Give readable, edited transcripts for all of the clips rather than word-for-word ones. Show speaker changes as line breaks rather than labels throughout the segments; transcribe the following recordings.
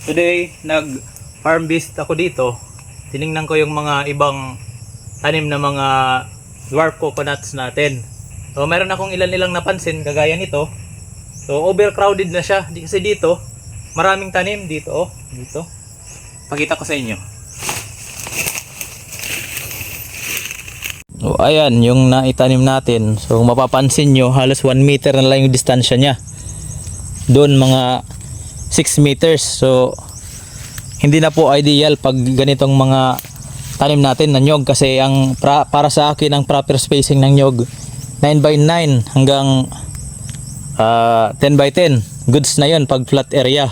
Today, nag-farm visit ako dito. Tiningnan ko yung mga ibang tanim na mga dwarf coconuts natin. So, meron akong ilan-ilang napansin, kagaya nito. So, overcrowded na siya. Kasi dito, maraming tanim dito. Oh, dito. Pakita ko sa inyo. So, ayan, yung naitanim natin. So, mapapansin nyo, halos 1 meter na lang yung distansya niya. Doon mga 6 meters. So hindi na po ideal pag ganitong mga tanim natin na nyog, kasi ang para sa akin ang proper spacing ng nyog 9x9 hanggang 10x10. Goods na yon pag flat area.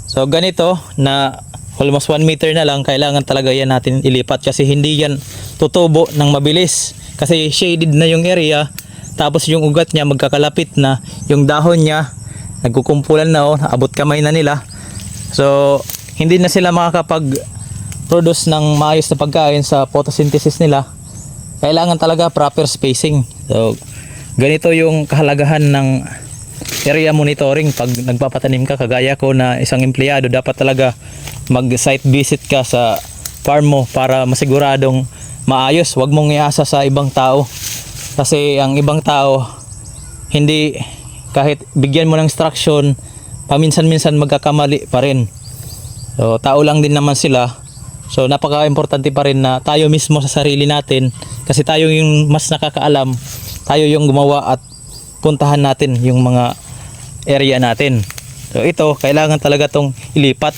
So ganito na almost 1 meter na lang, kailangan talaga yan natin ilipat, kasi hindi yan tutubo ng mabilis, kasi shaded na yung area, tapos yung ugat niya magkakalapit na, yung dahon niya nagkukumpulan na, abot kamay na nila. So hindi na sila makakapag-produce ng maayos na pagkain sa photosynthesis nila. Kailangan talaga proper spacing. So ganito yung kahalagahan ng area monitoring pag nagpapatanim ka. Kagaya ko na isang empleyado, dapat talaga mag-site visit ka sa farm mo para masiguradong maayos. Huwag mong iasa sa ibang tao, kasi ang ibang tao hindi, kahit bigyan mo ng instruction, paminsan-minsan magkakamali pa rin. So tao lang din naman sila. So napaka-importante pa rin na tayo mismo sa sarili natin, kasi tayo yung mas nakakaalam, tayo yung gumawa at puntahan natin yung mga area natin. So ito, kailangan talaga tong ilipat,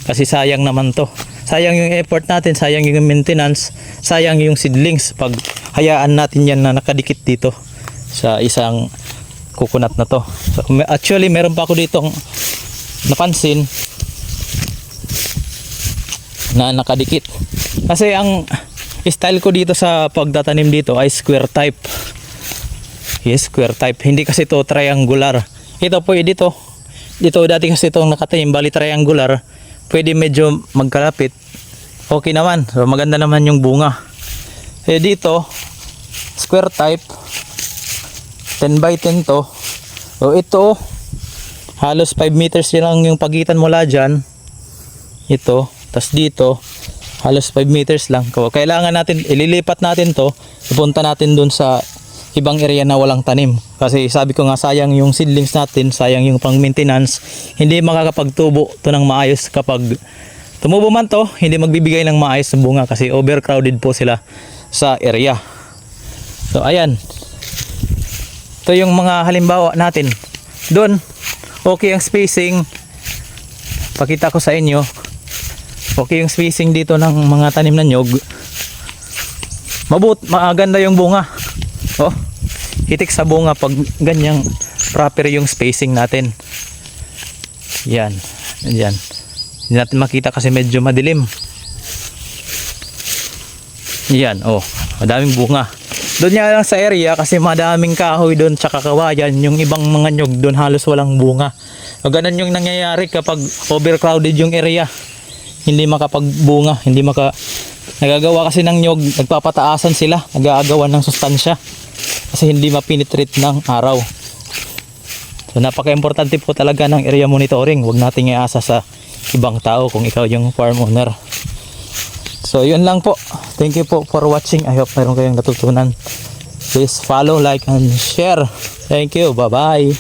kasi sayang naman to. Sayang yung effort natin, sayang yung maintenance, sayang yung seedlings pag hayaan natin yan na nakadikit dito sa isang coconut na to. So, actually meron pa ako ditong napansin na nakadikit, kasi ang style ko dito sa pagtatanim dito ay square type. Yes, square type, hindi kasi to triangular. Ito pwede dito dati kasi itong nakatanim, bali triangular, pwede medyo magkalapit, okay naman. So maganda naman yung bunga. Dito square type, 10x10 to. So ito halos 5 meters lang yung pagitan mula dyan. Ito, tas dito halos 5 meters lang. Kailangan natin, ililipat natin to, ipunta natin dun sa ibang area na walang tanim, kasi sabi ko nga, sayang yung seedlings natin, sayang yung pang maintenance. Hindi makakapagtubo to ng maayos. Kapag tumubo man to, hindi magbibigay ng maayos na bunga, kasi overcrowded po sila sa area. So ayan, ito yung mga halimbawa natin. Doon okay ang spacing, pakita ko sa inyo. Okay yung spacing dito ng mga tanim na nyog. Maganda yung bunga. Oh, hitik sa bunga pag ganyang proper yung spacing natin. Yan, yan. Hindi natin makita kasi medyo madilim. Yan, oh, madaming bunga. Doon nga lang sa area, kasi madaming kahoy doon tsaka kawayan, yung ibang mga nyog doon halos walang bunga. So ganun yung nangyayari kapag overcrowded yung area. Hindi makapagbunga, nagagawa kasi ng nyog, nagpapataasan sila, nag-aagawan ng sustansya, kasi hindi mapenetrate ng araw. So napaka-importante po talaga ng area monitoring. Huwag nating iasa sa ibang tao kung ikaw yung farm owner. So yun lang po. Thank you po for watching. I hope mayroon kayong natutunan. Please follow, like, and share. Thank you. Bye-bye.